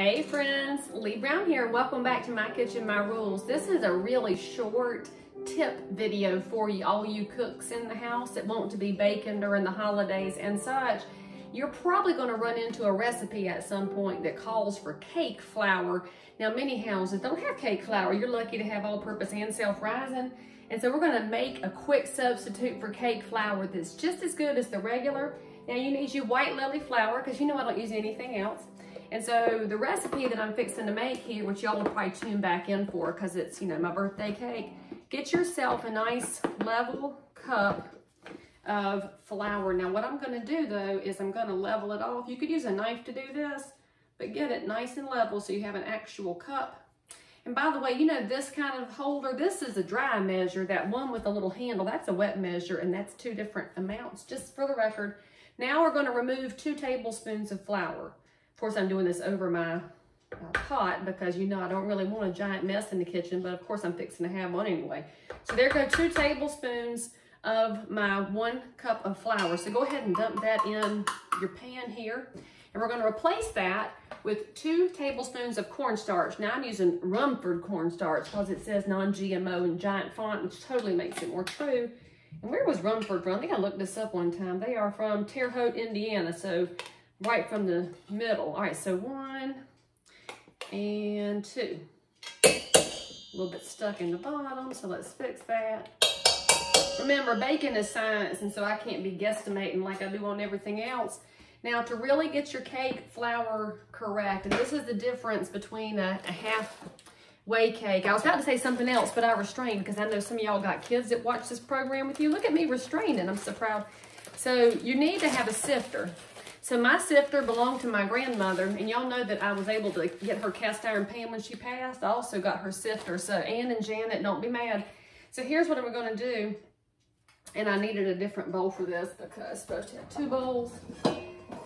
Hey friends, Leigh Brown here. Welcome back to My Kitchen, My Rules. This is a really short tip video for you, all you cooks in the house that want to be baking during the holidays and such. You're probably going to run into a recipe at some point that calls for cake flour. Now many houses don't have cake flour. You're lucky to have all-purpose and self-rising. And so we're going to make a quick substitute for cake flour that's just as good as the regular. Now you need your white lily flour because you know I don't use anything else. And so the recipe that I'm fixing to make here, which y'all will probably tune back in for because it's, you know, my birthday cake, get yourself a nice level cup of flour. Now what I'm going to do though is I'm going to level it off. You could use a knife to do this, but get it nice and level so you have an actual cup. And by the way, you know, this kind of holder, this is a dry measure. That one with the little handle, that's a wet measure, and that's two different amounts, just for the record. Now we're going to remove 2 tablespoons of flour. Of course, I'm doing this over my pot because, you know, I don't really want a giant mess in the kitchen, but of course I'm fixing to have one anyway. So there go 2 tablespoons of my 1 cup of flour. So go ahead and dump that in your pan here. And we're going to replace that with 2 tablespoons of cornstarch. Now I'm using Rumford cornstarch because it says non-GMO in giant font, which totally makes it more true. And where was Rumford from? I think I looked this up one time. They are from Terre Haute, Indiana, so right from the middle. All right, so 1 and 2. A little bit stuck in the bottom, so let's fix that. Remember, baking is science, and so I can't be guesstimating like I do on everything else. Now, to really get your cake flour correct, and this is the difference between a halfway cake. I was about to say something else, but I restrained because I know some of y'all got kids that watch this program with you. Look at me restraining. I'm so proud. So you need to have a sifter. So my sifter belonged to my grandmother, and y'all know that I was able to get her cast iron pan when she passed. I also got her sifter. So Ann and Janet, don't be mad. So here's what I'm going to do. And I needed a different bowl for this because I'm supposed to have 2 bowls to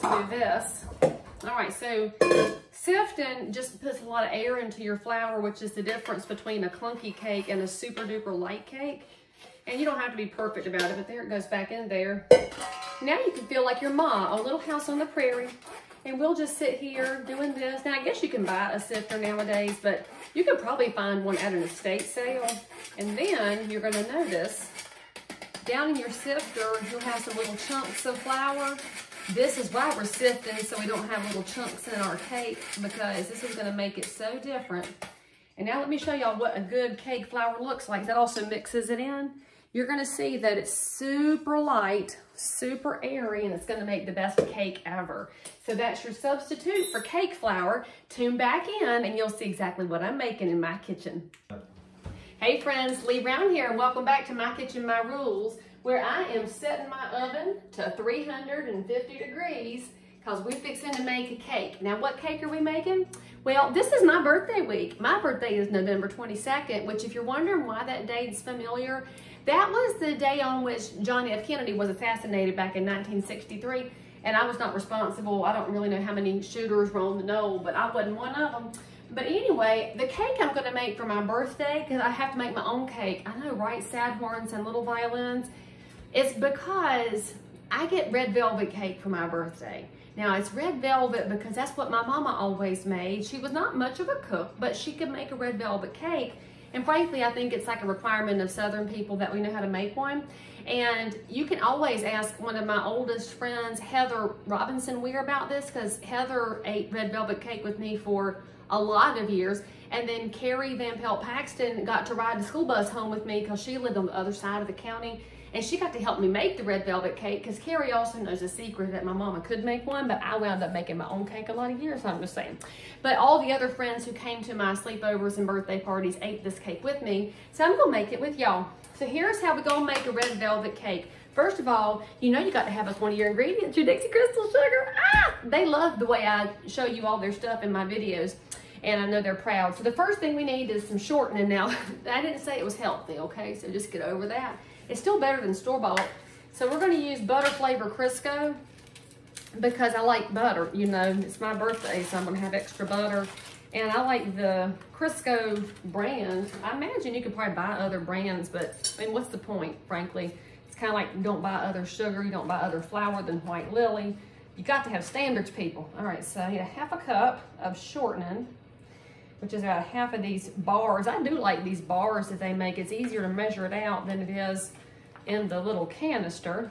do this. All right, so sifting just puts a lot of air into your flour, which is the difference between a clunky cake and a super duper light cake. And you don't have to be perfect about it, but there it goes back in there. Now you can feel like your ma on Little House on the Prairie. And we'll just sit here doing this. Now I guess you can buy a sifter nowadays, but you can probably find one at an estate sale. And then you're gonna notice down in your sifter, you'll have some little chunks of flour. This is why we're sifting, so we don't have little chunks in our cake, because this is gonna make it so different. And now let me show y'all what a good cake flour looks like. That also mixes it in. You're gonna see that it's super light, super airy, and it's gonna make the best cake ever. So that's your substitute for cake flour. Tune back in and you'll see exactly what I'm making in my kitchen. Hey friends, Leigh Brown here, and welcome back to My Kitchen, My Rules, where I am setting my oven to 350 degrees because we're fixing to make a cake. Now, what cake are we making? Well, this is my birthday week. My birthday is November 22nd, which if you're wondering why that date is familiar, that was the day on which John F. Kennedy was assassinated back in 1963, and I was not responsible. I don't really know how many shooters were on the knoll, but I wasn't one of them. But anyway, the cake I'm gonna make for my birthday, because I have to make my own cake. I know, right? Sad horns and little violins. It's because I get red velvet cake for my birthday. Now, it's red velvet because that's what my mama always made. She was not much of a cook, but she could make a red velvet cake. And frankly, I think it's like a requirement of Southern people that we know how to make one. And you can always ask one of my oldest friends, Heather Robinson Weir, about this, because Heather ate red velvet cake with me for a lot of years. And then Carrie Van Pelt Paxton got to ride the school bus home with me because she lived on the other side of the county. And she got to help me make the red velvet cake because Carrie also knows a secret that my mama could make one, but I wound up making my own cake a lot of years, I'm just saying. But all the other friends who came to my sleepovers and birthday parties ate this cake with me, so I'm gonna make it with y'all. So here's how we're gonna make a red velvet cake. First of all, you know you got to have as one of your ingredients, your Dixie Crystal sugar. They love the way I show you all their stuff in my videos, and I know they're proud. So the first thing we need is some shortening. Now, I didn't say it was healthy, okay? So just get over that. It's still better than store-bought. So we're gonna use butter flavor Crisco because I like butter, you know, it's my birthday, so I'm gonna have extra butter. And I like the Crisco brand. I imagine you could probably buy other brands, but I mean, what's the point, frankly? It's kind of like you don't buy other sugar, you don't buy other flour than White Lily. You got to have standards, people. All right, so I need a 1/2 cup of shortening, which is about 1/2 of these bars. I do like these bars that they make. It's easier to measure it out than it is in the little canister.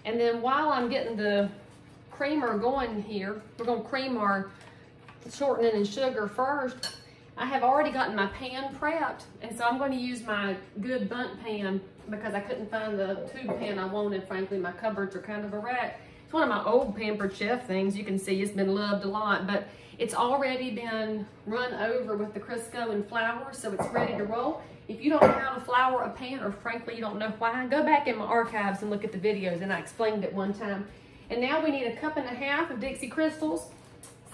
And then while I'm getting the creamer going here, we're gonna cream our shortening and sugar first. I have already gotten my pan prepped, and so I'm going to use my good bundt pan because I couldn't find the tube pan I wanted. Frankly, my cupboards are kind of a wreck. It's one of my old Pampered Chef things. You can see it's been loved a lot, but it's already been run over with the Crisco and flour, so it's ready to roll. If you don't know how to flour a pan, or frankly you don't know why, go back in my archives and look at the videos, and I explained it one time. And now we need a 1.5 cups of Dixie Crystals.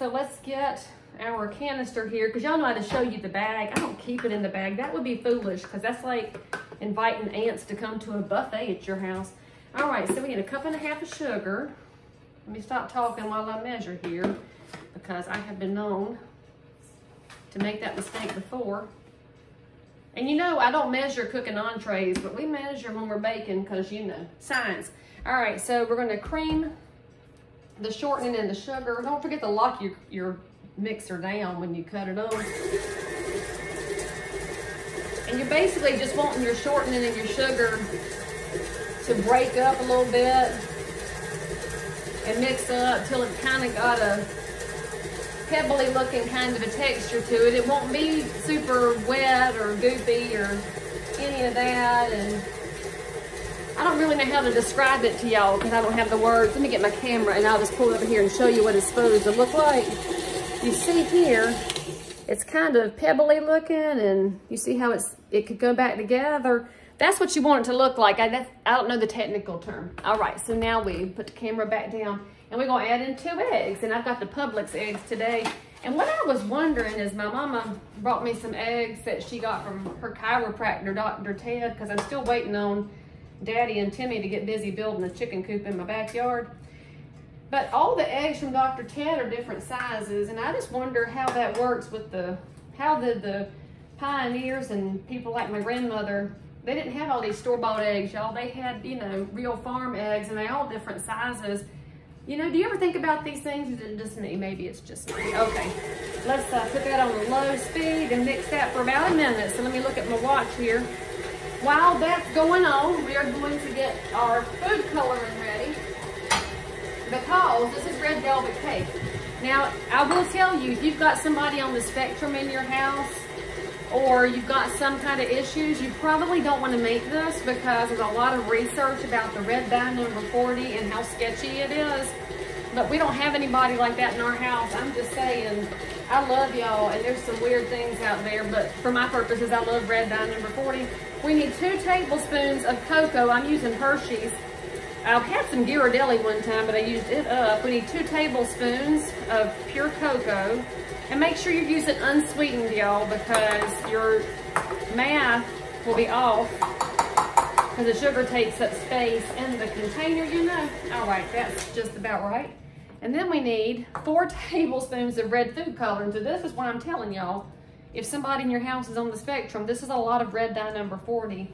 So let's get our canister here, because y'all know how to show you the bag. I don't keep it in the bag. That would be foolish, because that's like inviting ants to come to a buffet at your house. All right, so we need a 1.5 cups of sugar. Let me stop talking while I measure here, because I have been known to make that mistake before. And you know, I don't measure cooking entrees, but we measure when we're baking, because you know, science. All right, so we're gonna cream the shortening and the sugar. Don't forget to lock your mixer down when you cut it on. And you're basically just wanting your shortening and your sugar to break up a little bit and mix up till it's kind of got a pebbly looking kind of a texture to it. It won't be super wet or goopy or any of that. And I don't really know how to describe it to y'all because I don't have the words. Let me get my camera and I'll just pull it over here and show you what it's supposed to look like. You see here, it's kind of pebbly looking, and you see how it could go back together. That's what you want it to look like. I don't know the technical term. All right, so now we put the camera back down, and we're gonna add in 2 eggs, and I've got the Publix eggs today. And what I was wondering is my mama brought me some eggs that she got from her chiropractor, Dr. Ted, because I'm still waiting on Daddy and Timmy to get busy building a chicken coop in my backyard. But all the eggs from Dr. Ted are different sizes, and I just wonder how that works with how did the pioneers and people like my grandmother, they didn't have all these store-bought eggs, y'all. They had, you know, real farm eggs, and they're all different sizes. You know, do you ever think about these things? Is it just me? Maybe it's just me. Okay, let's put that on the low speed and mix that for about a minute. So let me look at my watch here. While that's going on, we are going to get our food coloring ready, because this is red velvet cake. Now, I will tell you, if you've got somebody on the spectrum in your house, or you've got some kind of issues, you probably don't want to make this, because there's a lot of research about the red dye number 40 and how sketchy it is. But we don't have anybody like that in our house. I'm just saying, I love y'all, and there's some weird things out there, but for my purposes, I love red dye number 40. We need 2 tablespoons of cocoa. I'm using Hershey's. I've had some Ghirardelli one time, but I used it up. We need 2 tablespoons of pure cocoa. And make sure you're using unsweetened, y'all, because your math will be off, because the sugar takes up space in the container, you know. All right, that's just about right. And then we need 4 tablespoons of red food coloring. So this is what I'm telling y'all. If somebody in your house is on the spectrum, this is a lot of red dye number 40.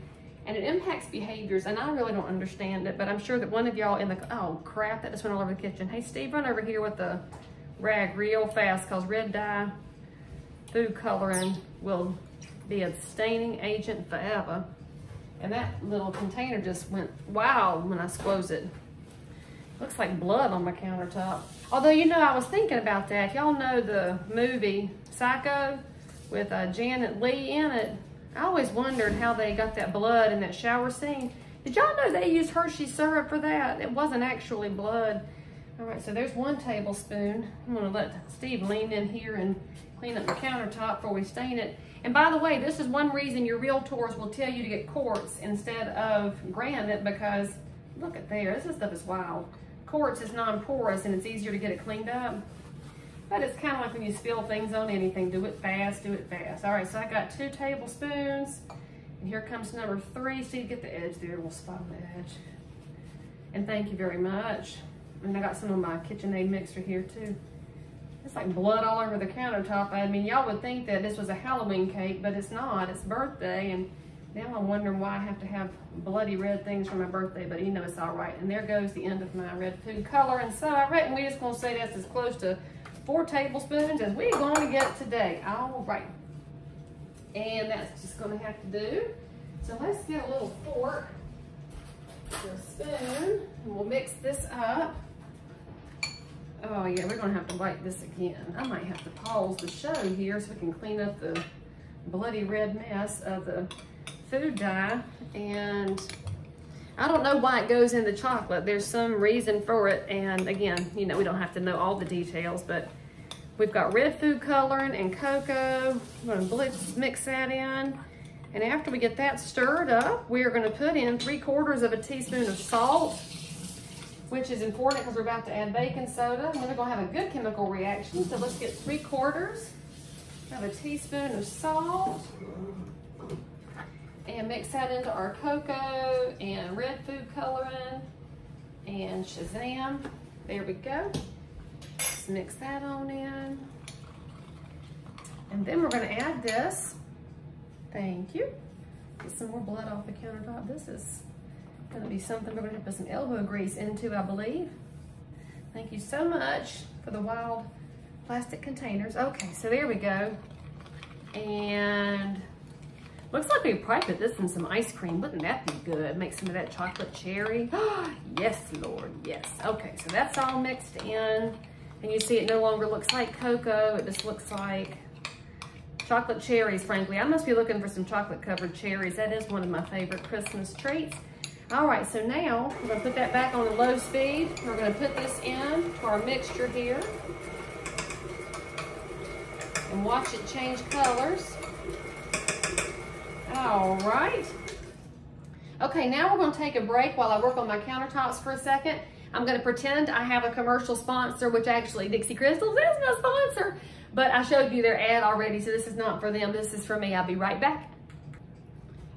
And it impacts behaviors, and I really don't understand it, but I'm sure that one of y'all in the, oh crap, that just went all over the kitchen. Hey Steve, run over here with the rag real fast, because red dye food coloring will be a staining agent forever. And that little container just went wild when I squoze it. Looks like blood on my countertop. Although, you know, I was thinking about that. Y'all know the movie Psycho with Janet Leigh in it. I always wondered how they got that blood in that shower scene. Did y'all know they used Hershey syrup for that? It wasn't actually blood. All right, so there's 1 tablespoon. I'm gonna let Steve lean in here and clean up the countertop before we stain it. And by the way, this is one reason your realtors will tell you to get quartz instead of granite, because look at there, this stuff is wild. Quartz is non-porous and it's easier to get it cleaned up. But it's kind of like when you spill things on anything. Do it fast, do it fast. All right, so I got 2 tablespoons. And here comes number 3. Steve, get the edge there, a little spot on the edge. And thank you very much. And I got some of my KitchenAid mixer here too. It's like blood all over the countertop. I mean, y'all would think that this was a Halloween cake, but it's not. It's birthday, and Now I'm wondering why I have to have bloody red things for my birthday, but you know it's all right. And there goes the end of my red food coloring. So I reckon we're just gonna say that's as close to 4 tablespoons as we're going to get today. All right. And that's just gonna have to do. So let's get a little fork or a spoon, and we'll mix this up. Oh yeah, we're gonna have to wipe this again. I might have to pause the show here so we can clean up the bloody red mess of the food dye. And I don't know why it goes in the chocolate. There's some reason for it. And again, you know, we don't have to know all the details, but we've got red food coloring and cocoa. I'm gonna mix that in. And after we get that stirred up, we are gonna put in 3/4 teaspoon of salt, which is important because we're about to add baking soda. And then we're gonna have a good chemical reaction. So let's get 3/4 teaspoon of salt. And mix that into our cocoa and red food coloring and Shazam. There we go. Just mix that on in. And then we're gonna add this. Thank you. Get some more blood off the countertop. This is gonna be something we're gonna have to put some elbow grease into, I believe. Thank you so much for the wild plastic containers. Okay, so there we go. And looks like we could probably put this in some ice cream. Wouldn't that be good? Make some of that chocolate cherry. Yes, Lord, yes. Okay, so that's all mixed in. And you see it no longer looks like cocoa. It just looks like chocolate cherries, frankly. I must be looking for some chocolate covered cherries. That is one of my favorite Christmas treats. All right, so now we're gonna put that back on the low speed. We're gonna put this in to our mixture here and watch it change colors. All right. Okay, now we're gonna take a break while I work on my countertops for a second. I'm gonna pretend I have a commercial sponsor, which actually Dixie Crystals is my sponsor, but I showed you their ad already, so this is not for them, this is for me. I'll be right back.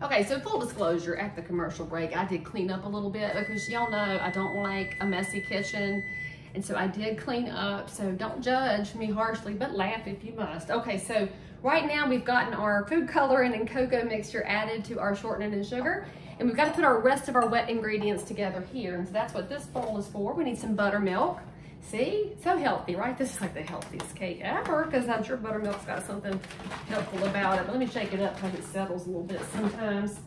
Okay, so full disclosure, at the commercial break, I did clean up a little bit because y'all know I don't like a messy kitchen. And so I did clean up, so don't judge me harshly, but laugh if you must. Okay, so right now we've gotten our food coloring and cocoa mixture added to our shortening and sugar, and we've got to put our rest of our wet ingredients together here. And so that's what this bowl is for. We need some buttermilk. See, so healthy, right? This is like the healthiest cake ever, because I'm sure buttermilk's got something helpful about it. But let me shake it up because it settles a little bit sometimes.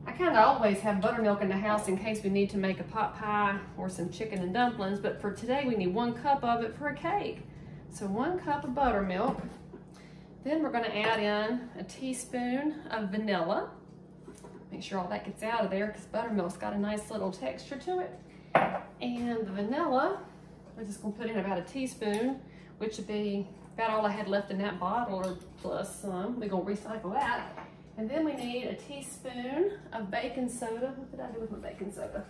I kind of always have buttermilk in the house in case we need to make a pot pie or some chicken and dumplings, but for today we need 1 cup of it for a cake. So 1 cup of buttermilk. Then we're gonna add in a teaspoon of vanilla. Make sure all that gets out of there because buttermilk's got a nice little texture to it. And the vanilla, we're just gonna put in about a teaspoon, which would be about all I had left in that bottle or plus some. We're gonna recycle that. And then we need a teaspoon of baking soda. What did I do with my baking soda?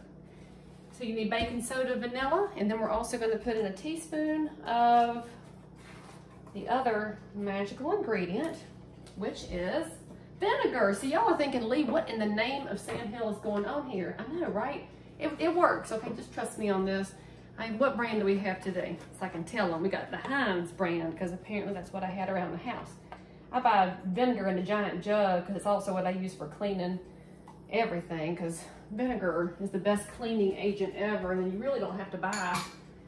So you need baking soda, vanilla, and then we're also going to put in a teaspoon of the other magical ingredient, which is vinegar. So y'all are thinking, Leigh, what in the name of Sam Hill is going on here? I know, right? It works. Okay, just trust me on this. What brand do we have today? So I can tell them. We got the Heinz brand because apparently that's what I had around the house. I buy vinegar in a giant jug because it's also what I use for cleaning everything, because vinegar is the best cleaning agent ever, and then you really don't have to buy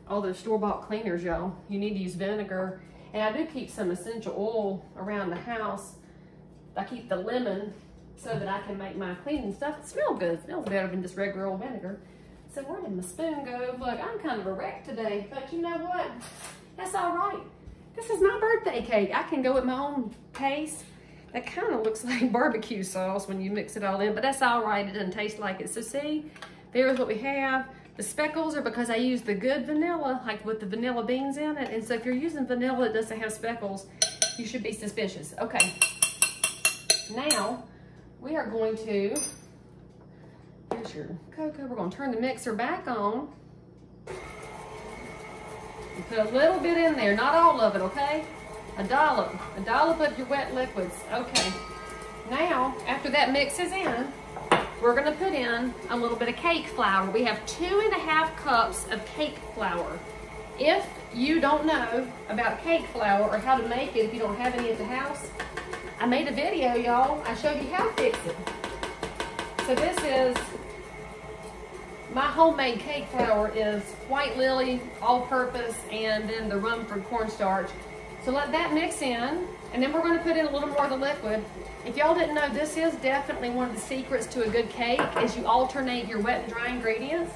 all those store-bought cleaners, y'all. You need to use vinegar. And I do keep some essential oil around the house. I keep the lemon so that I can make my cleaning stuff. It smells good. It smells better than just regular old vinegar. So where did my spoon go? Look, I'm kind of a wreck today, but you know what? That's all right. This is my birthday cake. I can go at my own pace. That kind of looks like barbecue sauce when you mix it all in, but that's all right. It doesn't taste like it. So see, there's what we have. The speckles are because I use the good vanilla, like with the vanilla beans in it. And so if you're using vanilla that doesn't have speckles, you should be suspicious. Okay, now we are going to, here's your cocoa. We're gonna turn the mixer back on. And put a little bit in there, not all of it, okay? A dollop of your wet liquids. Okay, now after that mixes in, we're gonna put in a little bit of cake flour. We have 2½ cups of cake flour. If you don't know about cake flour or how to make it if you don't have any at the house, I made a video, y'all. I showed you how to fix it. So this is, my homemade cake flour is white lily, all-purpose, and then the Rumford cornstarch. So let that mix in, and then we're going to put in a little more of the liquid. If y'all didn't know, this is definitely one of the secrets to a good cake, is you alternate your wet and dry ingredients.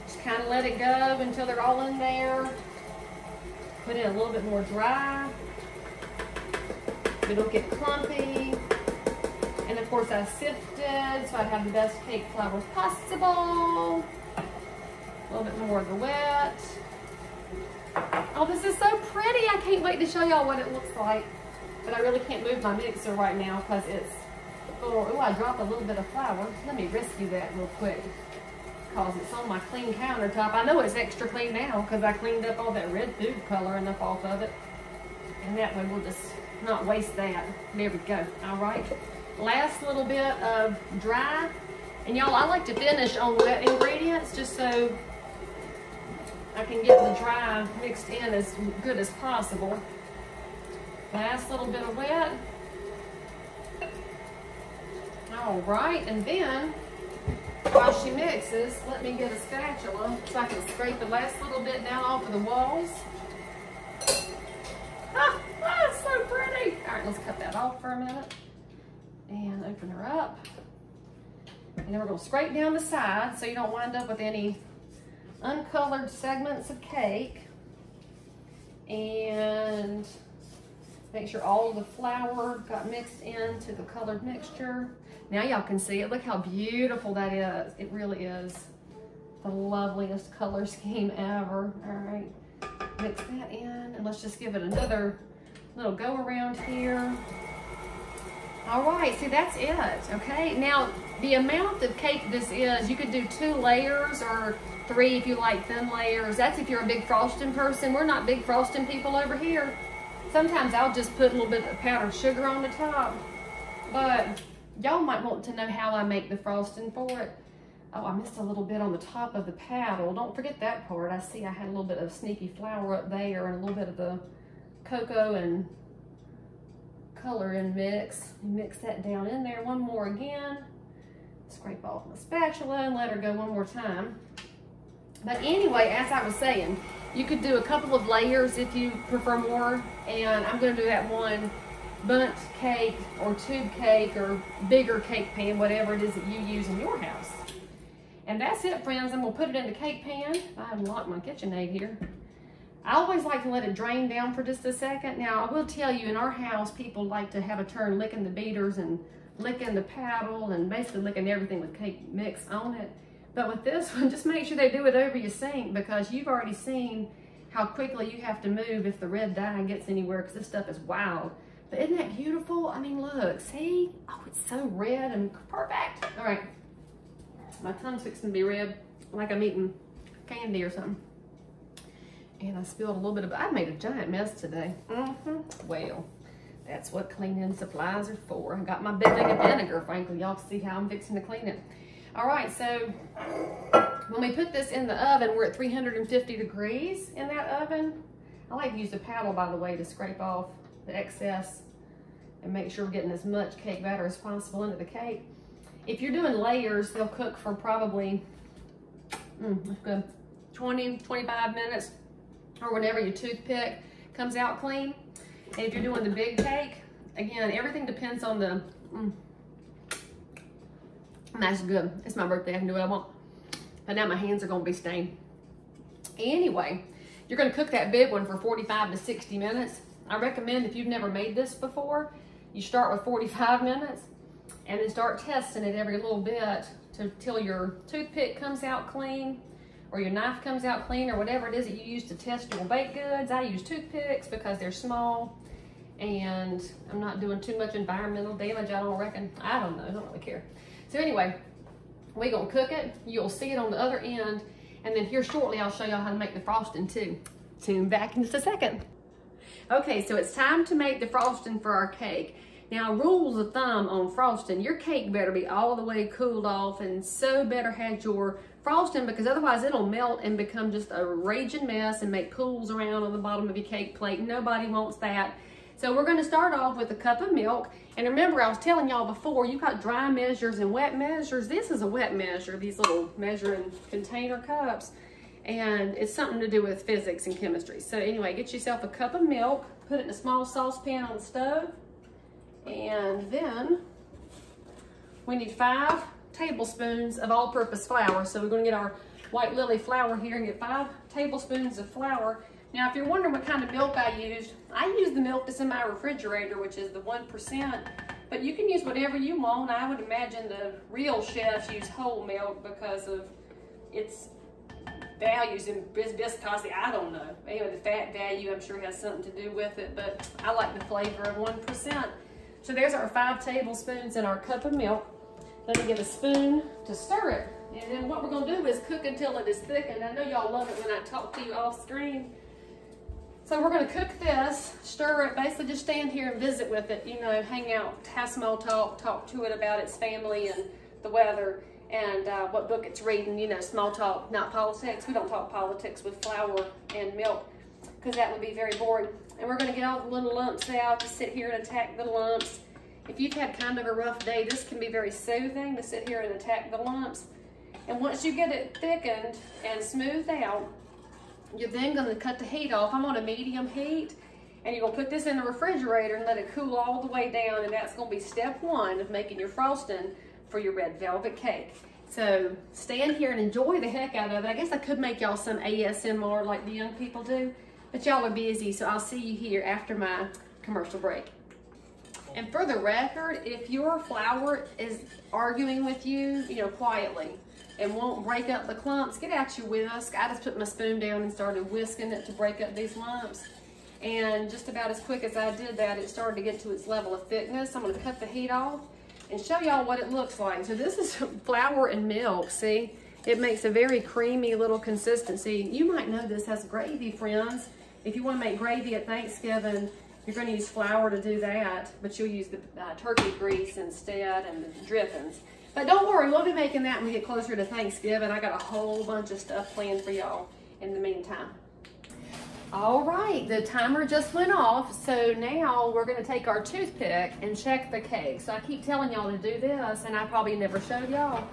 Just kind of let it go until they're all in there. Put in a little bit more dry. It'll get clumpy. And of course I sifted, so I have the best cake flour possible. A little bit more of the wet. Oh, this is so pretty. I can't wait to show y'all what it looks like. But I really can't move my mixer right now because it's, oh, I dropped a little bit of flour. Let me rescue that real quick because it's on my clean countertop. I know it's extra clean now because I cleaned up all that red food coloring up off of it. And that way we'll just not waste that. There we go. All right. Last little bit of dry. And y'all, I like to finish on wet ingredients just so I can get the dry mixed in as good as possible. Last little bit of wet. All right, and then while she mixes, let me get a spatula so I can scrape the last little bit down off of the walls. Ah, it's so pretty. All right, let's cut that off for a minute and open her up. And then we're gonna scrape down the side so you don't wind up with any uncolored segments of cake. And make sure all the flour got mixed into the colored mixture. Now y'all can see it. Look how beautiful that is. It really is the loveliest color scheme ever. All right, mix that in, and let's just give it another little go around here. All right, see, that's it, okay? Now, the amount of cake this is, you could do 2 layers or 3 if you like thin layers. That's if you're a big frosting person. We're not big frosting people over here. Sometimes I'll just put a little bit of powdered sugar on the top, but y'all might want to know how I make the frosting for it. Oh, I missed a little bit on the top of the paddle. Don't forget that part. I see I had a little bit of sneaky flour up there and a little bit of the cocoa and coloring mix. Mix that down in there one more again. Scrape off my spatula and let her go one more time. But anyway, as I was saying, you could do a couple of layers if you prefer more, and I'm going to do that one bundt cake or tube cake or bigger cake pan, whatever it is that you use in your house. And that's it, friends. I'm going to put it in the cake pan. I unlocked my KitchenAid here. I always like to let it drain down for just a second. Now, I will tell you, in our house, people like to have a turn licking the beaters and licking the paddle and basically licking everything with cake mix on it. But with this one, just make sure they do it over your sink because you've already seen how quickly you have to move if the red dye gets anywhere because this stuff is wild. But isn't that beautiful? I mean, look, see? Oh, it's so red and perfect. All right, my tongue's fixing to be red like I'm eating candy or something. And I spilled a little bit of, I made a giant mess today. Well, that's what cleaning supplies are for. I got my big thing of vinegar, frankly. Y'all see how I'm fixing to clean it. All right, so when we put this in the oven, we're at 350 degrees in that oven. I like to use the paddle, by the way, to scrape off the excess and make sure we're getting as much cake batter as possible into the cake. If you're doing layers, they'll cook for probably 20, 25 minutes, or whenever your toothpick comes out clean. And if you're doing the big cake, again, everything depends on the, that's good. It's my birthday, I can do what I want. But now my hands are gonna be stained. Anyway, you're gonna cook that big one for 45 to 60 minutes. I recommend if you've never made this before, you start with 45 minutes and then start testing it every little bit till your toothpick comes out clean, or your knife comes out clean, or whatever it is that you use to test your baked goods. I use toothpicks because they're small and I'm not doing too much environmental damage, I don't reckon. I don't know, I don't really care. So anyway, we're gonna cook it. You'll see it on the other end, and then here shortly I'll show y'all how to make the frosting too. Tune back in just a second. Okay, so it's time to make the frosting for our cake. Now, rules of thumb on frosting, your cake better be all the way cooled off and so better had your frosting, because otherwise it'll melt and become just a raging mess and make pools around on the bottom of your cake plate. Nobody wants that. So we're going to start off with a cup of milk. And remember, I was telling y'all before, you got dry measures and wet measures. This is a wet measure, these little measuring container cups. And it's something to do with physics and chemistry. So anyway, get yourself a cup of milk, put it in a small saucepan on the stove. And then we need 5 tablespoons of all-purpose flour. So we're going to get our white lily flour here and get 5 tablespoons of flour. Now, if you're wondering what kind of milk I use the milk that's in my refrigerator, which is the 1%, but you can use whatever you want. I would imagine the real chefs use whole milk because of its values in viscosity. I don't know. Anyway, the fat value I'm sure has something to do with it, but I like the flavor of 1%. So there's our 5 tablespoons in our cup of milk. Let me get a spoon to stir it. And then what we're gonna do is cook until it is thickened. I know y'all love it when I talk to you off screen. So we're gonna cook this, stir it, basically just stand here and visit with it, you know, hang out, have small talk, talk to it about its family and the weather and what book it's reading, you know, small talk, not politics. We don't talk politics with flour and milk because that would be very boring. And we're gonna get all the little lumps out, just sit here and attack the lumps. If you've had kind of a rough day, this can be very soothing to sit here and attack the lumps. And once you get it thickened and smoothed out, you're then going to cut the heat off. I'm on a medium heat, and you're going to put this in the refrigerator and let it cool all the way down, and that's going to be step 1 of making your frosting for your red velvet cake. So stand here and enjoy the heck out of it. I guess I could make y'all some ASMR like the young people do, but y'all are busy, so I'll see you here after my commercial break. And for the record, if your flour is arguing with you, you know, quietly, and won't break up the clumps, get out your whisk. I just put my spoon down and started whisking it to break up these lumps. And just about as quick as I did that, it started to get to its level of thickness. I'm gonna cut the heat off and show y'all what it looks like. So this is flour and milk, see? It makes a very creamy little consistency. You might know this as gravy, friends. If you wanna make gravy at Thanksgiving, you're gonna use flour to do that, but you'll use the turkey grease instead and the drippings. But don't worry, we'll be making that when we get closer to Thanksgiving. I got a whole bunch of stuff planned for y'all in the meantime. All right, the timer just went off, so now we're gonna take our toothpick and check the cake. So I keep telling y'all to do this, and I probably never showed y'all.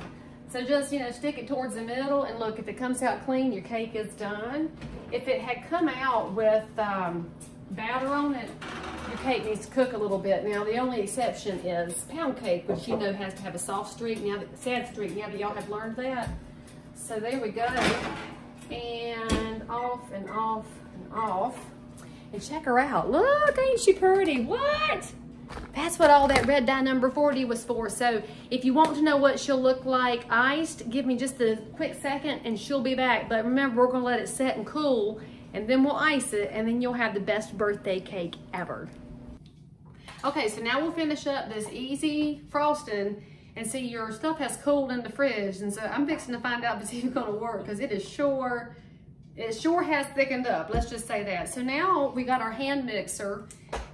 So just, you know, stick it towards the middle, and look, if it comes out clean, your cake is done. If it had come out with batter on it, your cake needs to cook a little bit. Now, the only exception is pound cake, which you know has to have a soft streak, now that, sad streak, now that y'all have learned that. So there we go. And off and off and off. And check her out. Look, ain't she pretty? What? That's what all that red dye number 40 was for. So if you want to know what she'll look like iced, give me just a quick second and she'll be back. But remember, we're gonna let it set and cool, and then we'll ice it, and then you'll have the best birthday cake ever. Okay, so now we'll finish up this easy frosting, and see, your stuff has cooled in the fridge, and so I'm fixing to find out if it's even gonna work, because it sure has thickened up, let's just say that. So now we got our hand mixer,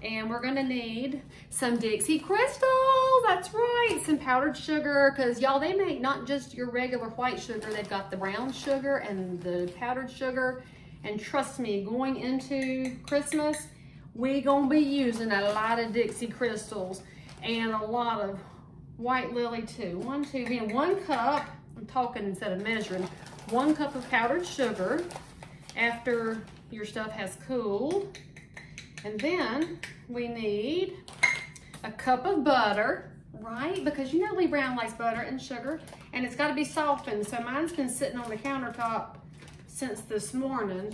and we're gonna need some Dixie crystals, that's right, some powdered sugar, because y'all, they make not just your regular white sugar, they've got the brown sugar and the powdered sugar. And trust me, going into Christmas, we're gonna be using a lot of Dixie crystals and a lot of white lily too. 1 cup, I'm talking instead of measuring, 1 cup of powdered sugar after your stuff has cooled. And then we need a cup of butter, right? Because you know Leigh Brown likes butter and sugar, and it's gotta be softened. So mine's been sitting on the countertop since this morning,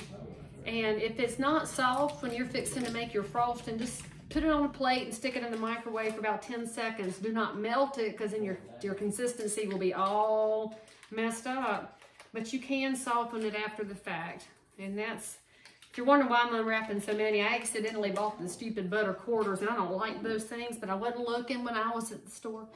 and if it's not soft when you're fixing to make your frosting, just put it on a plate and stick it in the microwave for about 10 seconds. Do not melt it, because then your consistency will be all messed up, but you can soften it after the fact. And that's, if you're wondering why I'm unwrapping so many, I accidentally bought the stupid butter quarters, and I don't like those things, but I wasn't looking when I was at the store.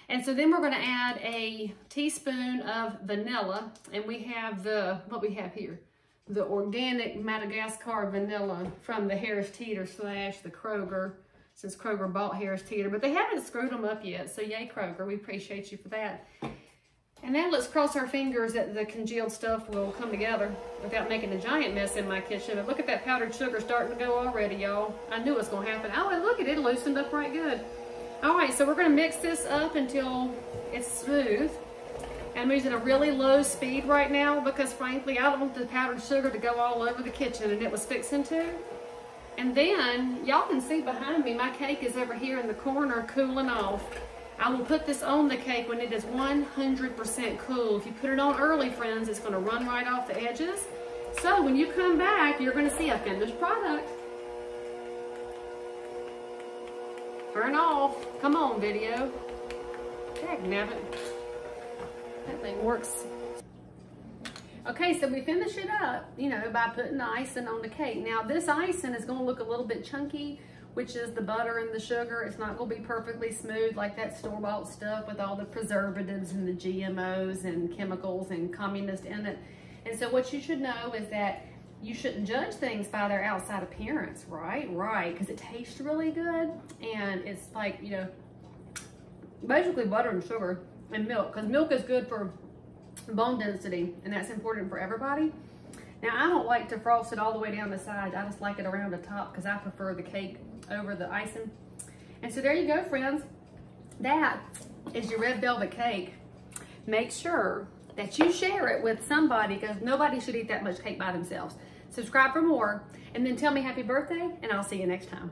And so then we're gonna add a teaspoon of vanilla, and we have what we have here, the organic Madagascar vanilla from the Harris Teeter / the Kroger, since Kroger bought Harris Teeter, but they haven't screwed them up yet, so yay Kroger, we appreciate you for that. And now let's cross our fingers that the congealed stuff will come together without making a giant mess in my kitchen. But look at that powdered sugar starting to go already, y'all. I knew it was gonna happen. Oh, and look at it, loosened up right good. All right, so we're gonna mix this up until it's smooth. I'm using a really low speed right now because frankly, I don't want the powdered sugar to go all over the kitchen, and it was fixing to. And then, y'all can see behind me, my cake is over here in the corner cooling off. I will put this on the cake when it is 100% cool. If you put it on early, friends, it's gonna run right off the edges. So when you come back, you're gonna see a finished product. Turn off. Come on, video. Dagnabbit. That thing works. Okay, so we finish it up, you know, by putting the icing on the cake. Now this icing is gonna look a little bit chunky, which is the butter and the sugar. It's not gonna be perfectly smooth like that store-bought stuff with all the preservatives and the GMOs and chemicals and communist in it. And so what you should know is that you shouldn't judge things by their outside appearance, right? Right, because it tastes really good and it's like, you know, basically butter and sugar and milk, because milk is good for bone density and that's important for everybody. Now I don't like to frost it all the way down the sides. I just like it around the top because I prefer the cake over the icing. And so there you go, friends. That is your red velvet cake. Make sure that you share it with somebody because nobody should eat that much cake by themselves. Subscribe for more and then tell me happy birthday and I'll see you next time.